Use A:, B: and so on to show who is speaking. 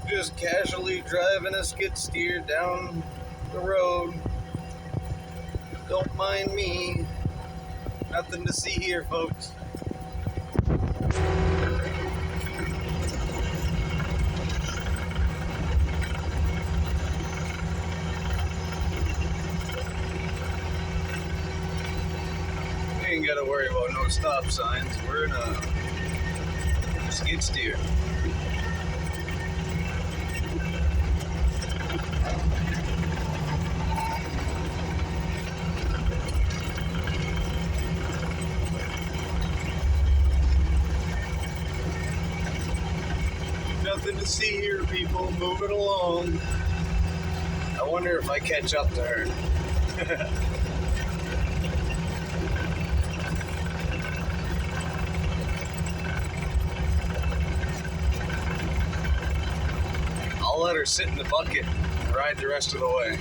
A: Just casually driving a skid steer down the road. Don't mind me. Nothing to see here, folks. We ain't gotta worry about no stop signs. We're in a skid steer. Nothing to see here, people. Moving along. I wonder if I catch up to her. I'll let her sit in the bucket and ride the rest of the way.